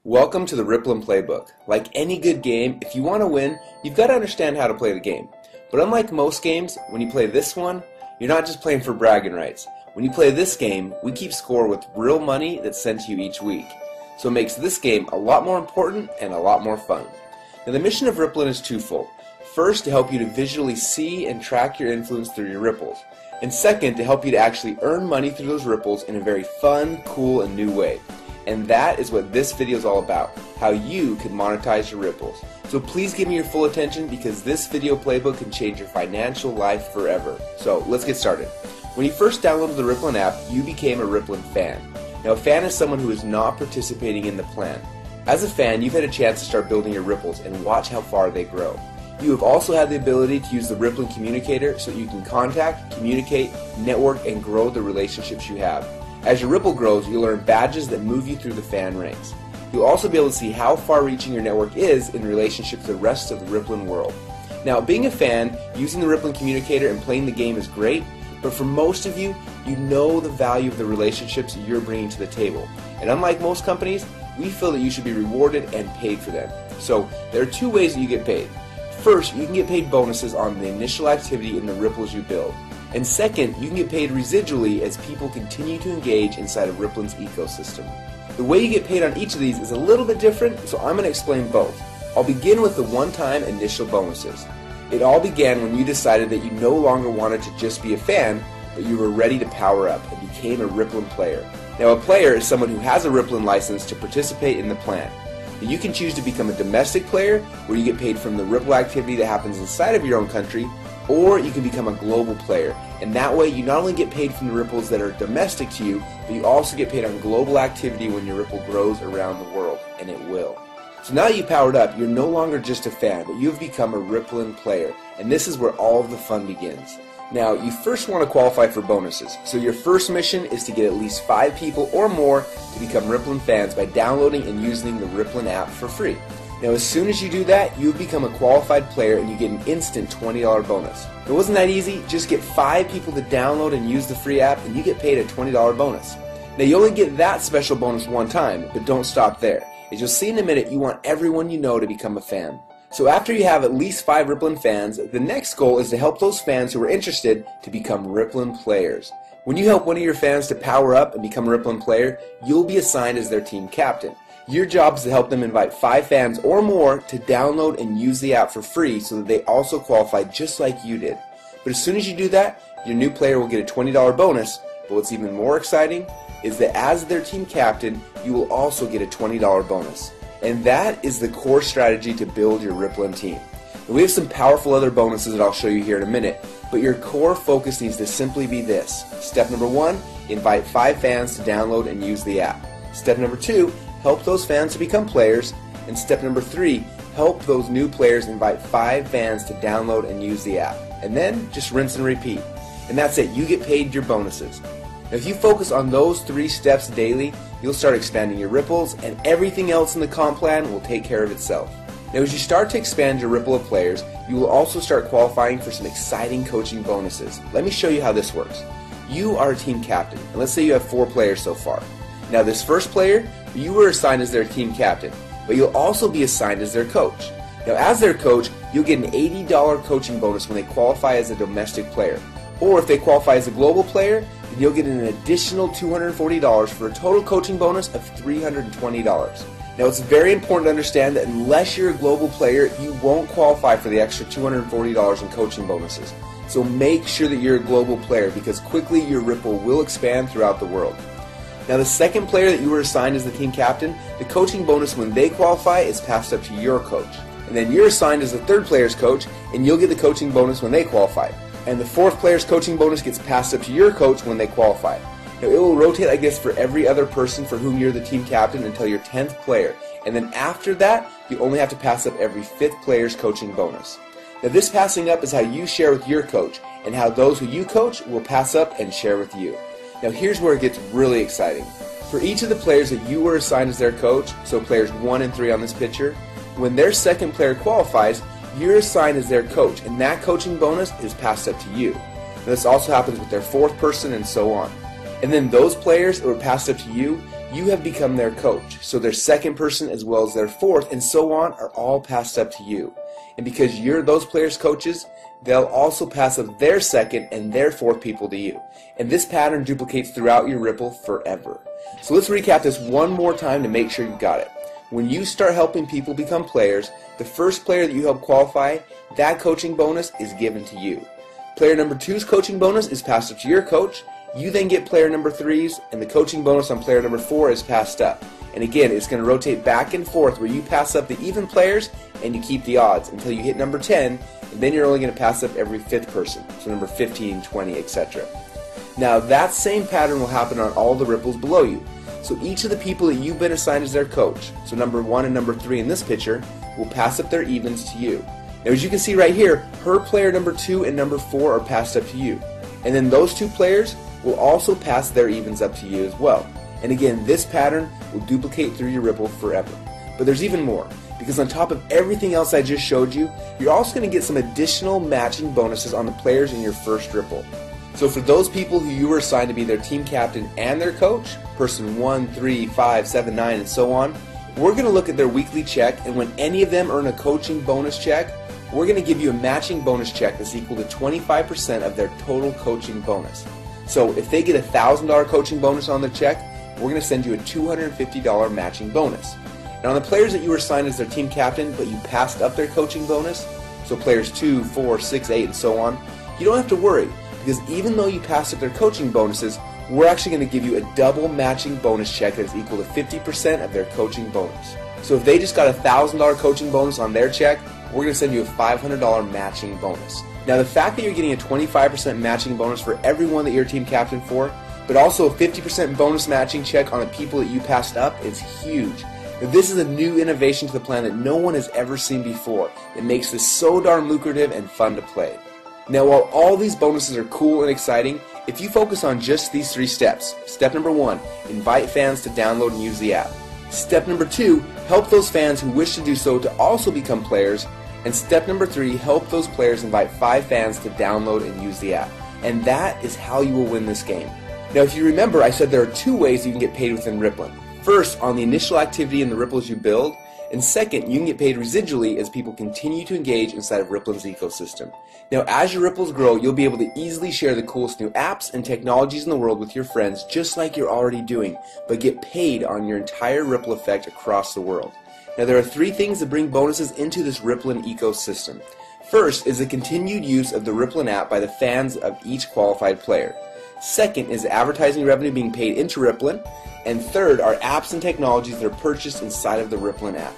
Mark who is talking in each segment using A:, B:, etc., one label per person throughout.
A: Welcome to the Rippln Playbook. Like any good game, if you want to win, you've got to understand how to play the game. But unlike most games, when you play this one, you're not just playing for bragging rights. When you play this game, we keep score with real money that's sent to you each week. So it makes this game a lot more important and a lot more fun. Now the mission of Rippln is twofold. First, to help you to visually see and track your influence through your ripples. And second, to help you to actually earn money through those ripples in a very fun, cool, and new way. And that is what this video is all about, how you can monetize your ripples. So please give me your full attention because this video playbook can change your financial life forever. So let's get started. When you first downloaded the Rippln app, you became a Rippln fan. Now a fan is someone who is not participating in the plan. As a fan, you've had a chance to start building your ripples and watch how far they grow. You have also had the ability to use the Rippln communicator so you can contact, communicate, network, and grow the relationships you have. As your Ripple grows, you'll earn badges that move you through the fan ranks. You'll also be able to see how far-reaching your network is in relationship to the rest of the Rippln world. Now, being a fan, using the Rippln communicator and playing the game is great, but for most of you, you know the value of the relationships you're bringing to the table. And unlike most companies, we feel that you should be rewarded and paid for them. So, there are two ways that you get paid. First, you can get paid bonuses on the initial activity in the ripples you build. And second, you can get paid residually as people continue to engage inside of Rippln's ecosystem. The way you get paid on each of these is a little bit different, so I'm going to explain both. I'll begin with the one-time initial bonuses. It all began when you decided that you no longer wanted to just be a fan, but you were ready to power up and became a Rippln player. Now a player is someone who has a Rippln license to participate in the plan. You can choose to become a domestic player, where you get paid from the Ripple activity that happens inside of your own country, or you can become a global player, and that way you not only get paid from the ripples that are domestic to you, but you also get paid on global activity when your ripple grows around the world, and it will. So now that you powered up, you're no longer just a fan, but you've become a Rippln player, and this is where all of the fun begins. Now, you first want to qualify for bonuses, so your first mission is to get at least 5 people or more to become Rippln fans by downloading and using the Rippln app for free. Now as soon as you do that, you become a qualified player and you get an instant $20 bonus. It wasn't that easy, just get 5 people to download and use the free app and you get paid a $20 bonus. Now you only get that special bonus one time, but don't stop there. As you'll see in a minute, you want everyone you know to become a fan. So after you have at least 5 Rippln fans, the next goal is to help those fans who are interested to become Rippln players. When you help one of your fans to power up and become a Rippln player, you'll be assigned as their team captain. Your job is to help them invite 5 fans or more to download and use the app for free so that they also qualify just like you did. But as soon as you do that, your new player will get a $20 bonus, but what's even more exciting is that as their team captain, you will also get a $20 bonus. And that is the core strategy to build your Rippln team. And we have some powerful other bonuses that I'll show you here in a minute, but your core focus needs to simply be this. Step number 1, invite 5 fans to download and use the app. Step number 2, help those fans to become players. And step number 3, help those new players invite 5 fans to download and use the app. And then just rinse and repeat. And that's it, you get paid your bonuses. Now if you focus on those 3 steps daily, you'll start expanding your ripples and everything else in the comp plan will take care of itself. Now as you start to expand your ripple of players, you will also start qualifying for some exciting coaching bonuses. Let me show you how this works. You are a team captain, and let's say you have 4 players so far. Now this first player, you were assigned as their team captain, but you'll also be assigned as their coach. Now as their coach, you'll get an $80 coaching bonus when they qualify as a domestic player. Or if they qualify as a global player, then you'll get an additional $240 for a total coaching bonus of $320. Now it's very important to understand that unless you're a global player, you won't qualify for the extra $240 in coaching bonuses. So make sure that you're a global player because quickly your ripple will expand throughout the world. Now the second player that you were assigned as the team captain, the coaching bonus when they qualify is passed up to your coach. And then you're assigned as the third player's coach and you'll get the coaching bonus when they qualify. And the fourth player's coaching bonus gets passed up to your coach when they qualify. Now it will rotate like this for every other person for whom you're the team captain until your 10th player. And then after that, you only have to pass up every 5th player's coaching bonus. Now this passing up is how you share with your coach and how those who you coach will pass up and share with you. Now here's where it gets really exciting. For each of the players that you were assigned as their coach, so players 1 and 3 on this picture, when their second player qualifies, you're assigned as their coach, and that coaching bonus is passed up to you. Now, this also happens with their 4th person and so on. And then those players that were passed up to you, you have become their coach. So their second person as well as their fourth and so on are all passed up to you. And because you're those players' coaches, they'll also pass up their second and their fourth people to you. And this pattern duplicates throughout your Ripple forever. So let's recap this one more time to make sure you got it. When you start helping people become players, the first player that you help qualify, that coaching bonus is given to you. Player number 2's coaching bonus is passed up to your coach. You then get player number 3's, and the coaching bonus on player number 4 is passed up. And again, it's going to rotate back and forth where you pass up the even players and you keep the odds until you hit number 10, and then you're only going to pass up every 5th person, so number 15, 20, etc. Now that same pattern will happen on all the ripples below you. So each of the people that you've been assigned as their coach, so number 1 and number 3 in this picture, will pass up their evens to you. Now as you can see right here, her player number 2 and number 4 are passed up to you. And then those 2 players will also pass their evens up to you as well. And again, this pattern will duplicate through your Ripple forever. But there's even more, because on top of everything else I just showed you, you're also going to get some additional matching bonuses on the players in your first Ripple. So for those people who you were assigned to be their team captain and their coach, person 1, 3, 5, 7, 9, and so on, we're going to look at their weekly check, and when any of them earn a coaching bonus check, we're going to give you a matching bonus check that's equal to 25% of their total coaching bonus. So if they get a $1,000 coaching bonus on their check, we're going to send you a $250 matching bonus. Now on the players that you were assigned as their team captain but you passed up their coaching bonus, so players 2, 4, 6, 8, and so on, you don't have to worry, because even though you passed up their coaching bonuses, we're actually going to give you a double matching bonus check that is equal to 50% of their coaching bonus. So if they just got a $1,000 coaching bonus on their check, we're going to send you a $500 matching bonus. Now the fact that you're getting a 25% matching bonus for everyone that you're team captain for, but also a 50% bonus matching check on the people that you passed up is huge. Now, this is a new innovation to the plan that no one has ever seen before. It makes this so darn lucrative and fun to play. Now while all these bonuses are cool and exciting, if you focus on just these 3 steps, step number 1, invite fans to download and use the app. Step number 2, help those fans who wish to do so to also become players. And step number 3, help those players invite 5 fans to download and use the app. And that is how you will win this game. Now if you remember, I said there are 2 ways you can get paid within Rippln. First, on the initial activity in the ripples you build, and second, you can get paid residually as people continue to engage inside of Rippln's ecosystem. Now as your ripples grow, you'll be able to easily share the coolest new apps and technologies in the world with your friends just like you're already doing, but get paid on your entire ripple effect across the world. Now there are 3 things that bring bonuses into this Rippln ecosystem. First is the continued use of the Rippln app by the fans of each qualified player. Second is advertising revenue being paid into Rippln. And third are apps and technologies that are purchased inside of the Rippln app.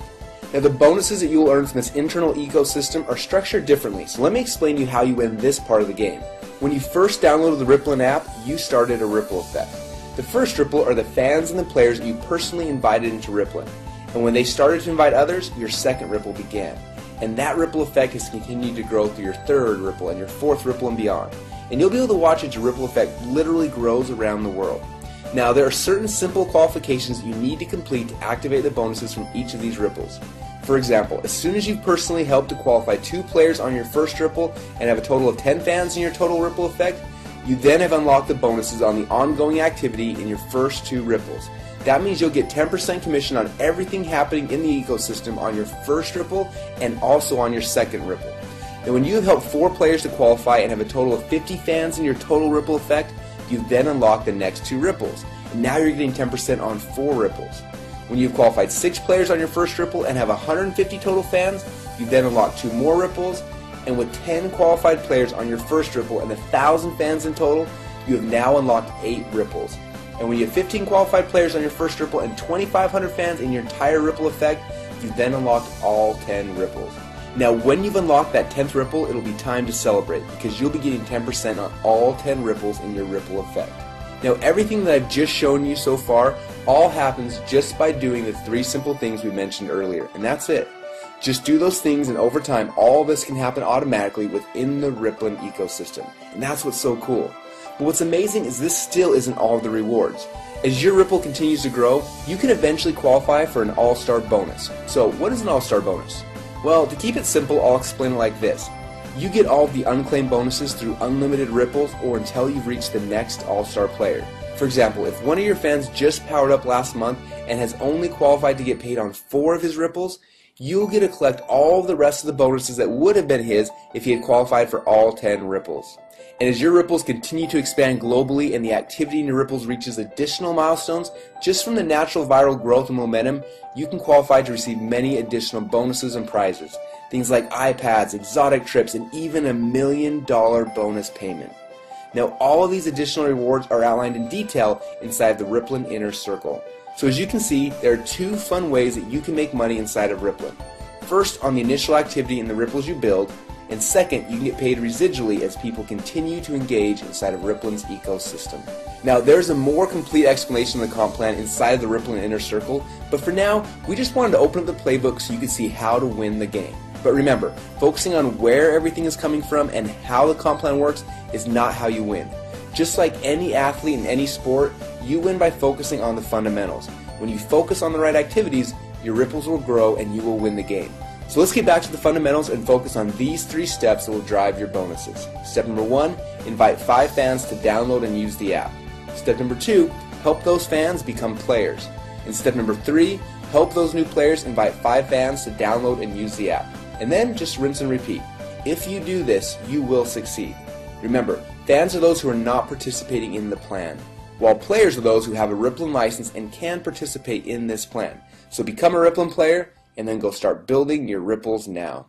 A: Now the bonuses that you will earn from this internal ecosystem are structured differently, so let me explain to you how you win this part of the game. When you first downloaded the Rippln app, you started a ripple effect. The first ripple are the fans and the players that you personally invited into Rippln. And when they started to invite others, your second ripple began. And that ripple effect has continued to grow through your third ripple and your fourth ripple and beyond. And you'll be able to watch as your ripple effect literally grows around the world. Now there are certain simple qualifications that you need to complete to activate the bonuses from each of these ripples. For example, as soon as you've personally helped to qualify 2 players on your first ripple and have a total of 10 fans in your total ripple effect, you then have unlocked the bonuses on the ongoing activity in your first 2 ripples. That means you'll get 10% commission on everything happening in the ecosystem on your first ripple and also on your second ripple. And when you have helped 4 players to qualify and have a total of 50 fans in your total ripple effect, you then unlock the next 2 ripples. And now you're getting 10% on 4 ripples. When you've qualified 6 players on your first ripple and have 150 total fans, you then unlock 2 more ripples. And with 10 qualified players on your first ripple and 1,000 fans in total, you have now unlocked 8 ripples. And when you have 15 qualified players on your first ripple and 2,500 fans in your entire ripple effect, you then unlocked all 10 ripples. Now when you've unlocked that 10th ripple, it'll be time to celebrate because you'll be getting 10% on all 10 ripples in your ripple effect. Now everything that I've just shown you so far all happens just by doing the 3 simple things we mentioned earlier, and that's it. Just do those things and over time all this can happen automatically within the Rippln ecosystem, and that's what's so cool. But what's amazing is this still isn't all of the rewards. As your Ripple continues to grow, you can eventually qualify for an all-star bonus. So what is an all-star bonus? Well, to keep it simple, I'll explain it like this. You get all of the unclaimed bonuses through unlimited ripples or until you've reached the next all-star player. For For example, if one of your fans just powered up last month and has only qualified to get paid on 4 of his ripples, you'll get to collect all of the rest of the bonuses that would have been his if he had qualified for all 10 ripples. And as your ripples continue to expand globally and the activity in your ripples reaches additional milestones, just from the natural viral growth and momentum, you can qualify to receive many additional bonuses and prizes. Things like iPads, exotic trips, and even $1 million bonus payment. Now, all of these additional rewards are outlined in detail inside the Rippln Inner Circle. So as you can see, there are 2 fun ways that you can make money inside of Rippln. First, on the initial activity in the ripples you build, and second, you can get paid residually as people continue to engage inside of Rippln's ecosystem. Now, there's a more complete explanation of the comp plan inside of the Rippln Inner Circle, but for now, we just wanted to open up the playbook so you could see how to win the game. But remember, focusing on where everything is coming from and how the comp plan works is not how you win. Just like any athlete in any sport, you win by focusing on the fundamentals. When you focus on the right activities, your ripples will grow and you will win the game. So let's get back to the fundamentals and focus on these 3 steps that will drive your bonuses. Step number 1, invite 5 fans to download and use the app. Step number 2, help those fans become players. And step number 3, help those new players invite 5 fans to download and use the app. And then just rinse and repeat. If you do this, you will succeed. Remember, fans are those who are not participating in the plan, while players are those who have a Rippln license and can participate in this plan. So become a Rippln player and then go start building your ripples now.